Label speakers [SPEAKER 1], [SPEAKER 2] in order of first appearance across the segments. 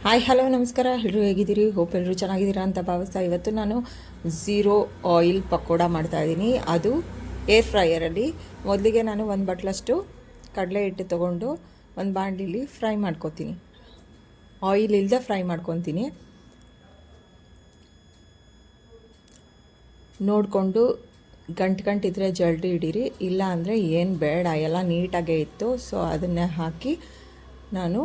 [SPEAKER 1] Hi hello ನಮಸ್ಕಾರ, ಎಲ್ಲರೂ ಹೇಗಿದ್ದೀರಿ? ಹೋಪ್ ಎಲ್ಲರೂ ಚೆನ್ನಾಗಿದ್ದೀರಾ ಅಂತ ಭಾವಿಸ್ತಾ ಇವತ್ತು ನಾನು ಝೀರೋ ಆಯಿಲ್ ಪಕೋಡ ಮಾಡ್ತಾಯಿದ್ದೀನಿ. ಅದು ಏರ್ ಫ್ರೈಯರಲ್ಲಿ. ಮೊದಲಿಗೆ ನಾನು ಒಂದು ಬಟ್ಲಷ್ಟು ಕಡಲೆ ಹಿಟ್ಟು ತೊಗೊಂಡು ಒಂದು ಬಾಣಲಿಲಿ ಫ್ರೈ ಮಾಡ್ಕೊತೀನಿ. ಆಯಿಲ್ ಇಲ್ಲದೆ ಫ್ರೈ ಮಾಡ್ಕೊತೀನಿ. ನೋಡಿಕೊಂಡು ಗಂಟಿದ್ರೆ ಜಲ್ದಿ ಹಿಡೀರಿ, ಇಲ್ಲ ಅಂದರೆ ಏನು ಬೇಡ, ಎಲ್ಲ ನೀಟಾಗೇ ಇತ್ತು. ಸೊ ಅದನ್ನೇ ಹಾಕಿ ನಾನು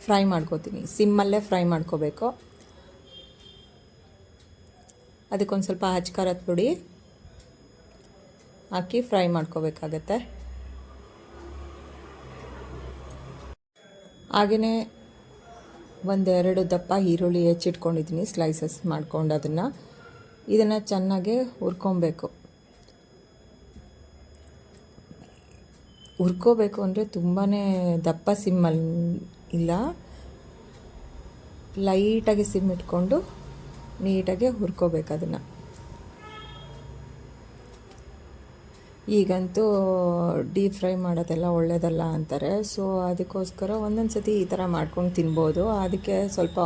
[SPEAKER 1] ಫ್ರೈ ಮಾಡ್ಕೋತೀನಿ. ಸಿಮ್ಮಲ್ಲೇ ಫ್ರೈ ಮಾಡ್ಕೋಬೇಕು. ಅದಕ್ಕೊಂದು ಸ್ವಲ್ಪ ಖಾರದ ಪುಡಿ ಹಾಕಿ ಫ್ರೈ ಮಾಡ್ಕೋಬೇಕಾಗತ್ತೆ. ಹಾಗೆಯೇ ಒಂದೆರಡು ದಪ್ಪ ಈರುಳ್ಳಿ ಹೆಚ್ಚಿಟ್ಕೊಂಡಿದ್ದೀನಿ, ಸ್ಲೈಸಸ್ ಮಾಡ್ಕೊಂಡು ಇದನ್ನು ಚೆನ್ನಾಗಿ ಹುರ್ಕೊಬೇಕು. ಹುರ್ಕೋಬೇಕು ಅಂದರೆ ತುಂಬಾ ದಪ್ಪ ಸಿಮ್ಮಲ್ಲಿ ಇಲ್ಲ, ಲೈಟಾಗಿ ಸಿಮ್ ಇಟ್ಕೊಂಡು ನೀಟಾಗಿ ಹುರ್ಕೋಬೇಕು ಅದನ್ನು. ಈಗಂತೂ ಡೀಪ್ ಫ್ರೈ ಮಾಡೋದೆಲ್ಲ ಒಳ್ಳೆಯದಲ್ಲ ಅಂತಾರೆ. ಸೊ ಅದಕ್ಕೋಸ್ಕರ ಒಂದೊಂದು ಸತಿ ಈ ಥರ ಮಾಡ್ಕೊಂಡು ತಿನ್ಬೋದು. ಅದಕ್ಕೆ ಸ್ವಲ್ಪ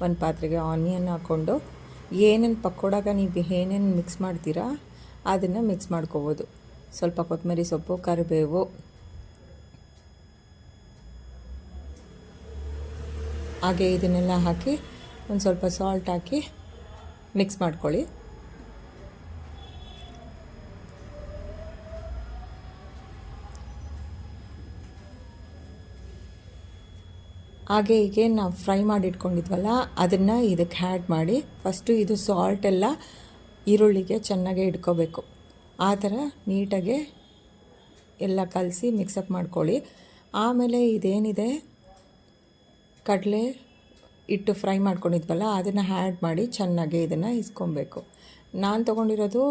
[SPEAKER 1] ಒಂದು ಪಾತ್ರೆಗೆ ಆನಿಯನ್ ಹಾಕ್ಕೊಂಡು ಏನೇನು ಪಕೋಡಾಗ ನೀವು ಏನೇನು ಮಿಕ್ಸ್ ಮಾಡ್ತೀರಾ ಅದನ್ನು ಮಿಕ್ಸ್ ಮಾಡ್ಕೋಬೋದು. ಸ್ವಲ್ಪ ಕೊತ್ತಂಬರಿ ಸೊಪ್ಪು, ಕರಿಬೇವು, ಹಾಗೆ ಇದನ್ನೆಲ್ಲ ಹಾಕಿ ಒಂದು ಸ್ವಲ್ಪ ಸಾಲ್ಟ್ ಹಾಕಿ ಮಿಕ್ಸ್ ಮಾಡ್ಕೊಳ್ಳಿ. ಹಾಗೆ ಹೀಗೆ ನಾವು ಫ್ರೈ ಮಾಡಿ ಇಟ್ಕೊಂಡಿದ್ವಲ್ಲ ಅದನ್ನು ಇದಕ್ಕೆ ಆ್ಯಡ್ ಮಾಡಿ ಫಸ್ಟು ಇದು ಸಾಲ್ಟ್ ಎಲ್ಲ ಈರುಳ್ಳಿಗೆ ಚೆನ್ನಾಗಿ ಇಟ್ಕೋಬೇಕು. ಆ ಥರ ನೀಟಾಗೆ ಎಲ್ಲ ಕಲಸಿ ಮಿಕ್ಸಪ್ ಮಾಡ್ಕೊಳ್ಳಿ. ಆಮೇಲೆ ಇದೇನಿದೆ ಕಡಲೆ ಹಿಟ್ಟು ಫ್ರೈ ಮಾಡ್ಕೊಂಡಿದ್ವಲ್ಲ ಅದನ್ನು ಆ್ಯಡ್ ಮಾಡಿ ಚೆನ್ನಾಗಿ ಇದನ್ನು ಇಸ್ಕೊಬೇಕು. ನಾನು ತೊಗೊಂಡಿರೋದು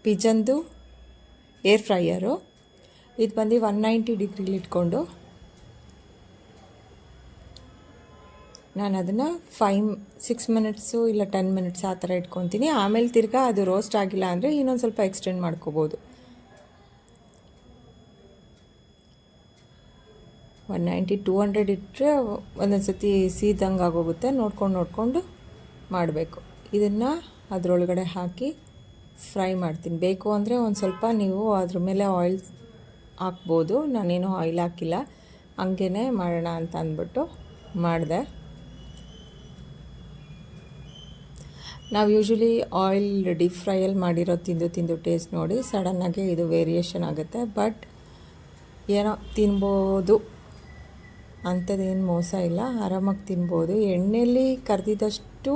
[SPEAKER 1] ಪಿಜನ್ದು ಏರ್ ಫ್ರೈಯರು. ಇದು ಬಂದು 190 ಡಿಗ್ರಿಲಿ ಇಟ್ಕೊಂಡು ನಾನು ಅದನ್ನು 6 ಮಿನಿಟ್ಸು ಇಲ್ಲ 10 ಮಿನಿಟ್ಸ್ ಆ ಥರ ಇಟ್ಕೊತೀನಿ. ಆಮೇಲೆ ತಿರ್ಗಾ ಅದು ರೋಸ್ಟ್ ಆಗಿಲ್ಲ ಅಂದರೆ ಇನ್ನೊಂದು ಸ್ವಲ್ಪ ಎಕ್ಸ್ಟೆಂಡ್ ಮಾಡ್ಕೋಬೋದು. 190 200 ಇಟ್ಟರೆ ಒಂದೊಂದು ಸತಿ ಸೀದಂಗೆ ಆಗೋಗುತ್ತೆ. ನೋಡ್ಕೊಂಡು ಮಾಡಬೇಕು. ಇದನ್ನು ಅದರೊಳಗಡೆ ಹಾಕಿ ಫ್ರೈ ಮಾಡ್ತೀನಿ. ಬೇಕು ಅಂದರೆ ಒಂದು ಸ್ವಲ್ಪ ನೀವು ಅದ್ರ ಮೇಲೆ ಆಯಿಲ್ ಹಾಕ್ಬೋದು. ನಾನೇನು ಆಯಿಲ್ ಹಾಕಿಲ್ಲ, ಹಂಗೇ ಮಾಡೋಣ ಅಂತ ಅಂದ್ಬಿಟ್ಟು ಮಾಡಿದೆ. ನಾವು ಯೂಶ್ವಲಿ ಆಯಿಲ್ ಡೀಪ್ ಫ್ರೈಯಲ್ಲಿ ಮಾಡಿರೋ ತಿಂದು ಟೇಸ್ಟ್ ನೋಡಿ ಸಡನ್ನಾಗಿ ಇದು ವೇರಿಯೇಷನ್ ಆಗುತ್ತೆ. ಬಟ್ ಏನೋ ತಿನ್ಬೋದು, ಅಂಥದ್ದೇನು ಮೋಸ ಇಲ್ಲ, ಆರಾಮಾಗಿ ತಿನ್ಬೋದು. ಎಣ್ಣೆಯಲ್ಲಿ ಕರೆದಿದ್ದಷ್ಟು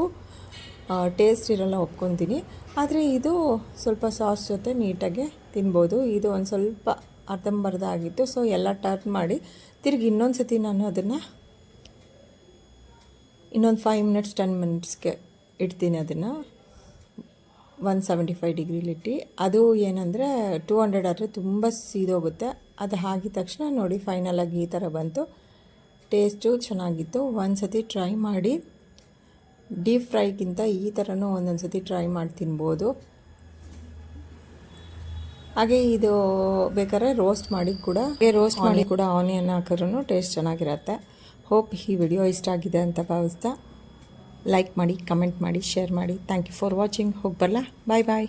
[SPEAKER 1] ಟೇಸ್ಟ್ ಇರೋಲ್ಲ, ಒಪ್ಕೊತೀನಿ. ಆದರೆ ಇದು ಸ್ವಲ್ಪ ಸಾಸ್ ಜೊತೆ ನೀಟಾಗಿ ತಿನ್ಬೋದು. ಇದು ಒಂದು ಸ್ವಲ್ಪ ಅರ್ಧಂಬರ್ಧ ಆಗಿತ್ತು. ಸೊ ಎಲ್ಲ ಟರ್ನ್ ಮಾಡಿ ತಿರುಗಿ ಇನ್ನೊಂದು ಸತಿ ನಾನು ಅದನ್ನು ಇನ್ನೊಂದು 5 ಮಿನಿಟ್ಸ್ 10 ಮಿನಿಟ್ಸ್ಗೆ ಇಡ್ತೀನಿ. ಅದನ್ನು 175 ಡಿಗ್ರಿಲಿಟ್ಟು. ಅದು ಏನಂದರೆ 200 ಆದರೆ ತುಂಬ ಸೀದೋಗುತ್ತೆ. ಅದು ಹಾಕಿದ ತಕ್ಷಣ ನೋಡಿ ಫೈನಲಾಗಿ ಈ ಥರ ಬಂತು. ಟೇಸ್ಟು ಚೆನ್ನಾಗಿತ್ತು. ಒಂದು ಸತಿ ಟ್ರೈ ಮಾಡಿ. ಡೀಪ್ ಫ್ರೈಗಿಂತ ಈ ಥರನೂ ಒಂದೊಂದು ಸತಿ ಟ್ರೈ ಮಾಡಿ ತಿನ್ಬೋದು. ಹಾಗೆ ಇದು ಬೇಕಾದ್ರೆ ರೋಸ್ಟ್ ಮಾಡಿ ಕೂಡ ಆನಿಯನ್ ಹಾಕಿದ್ರೂ ಟೇಸ್ಟ್ ಚೆನ್ನಾಗಿರುತ್ತೆ. ಹೋಪ್ ಈ ವಿಡಿಯೋ ಇಷ್ಟ ಆಗಿದೆ ಅಂತ ಭಾವಿಸ್ತಾ ಲೈಕ್ ಮಾಡಿ, ಕಮೆಂಟ್ ಮಾಡಿ, ಶೇರ್ ಮಾಡಿ. Thank you for watching. ಹೋಗಿ ಬರಲಾ? ಬಾಯ್ ಬಾಯ್.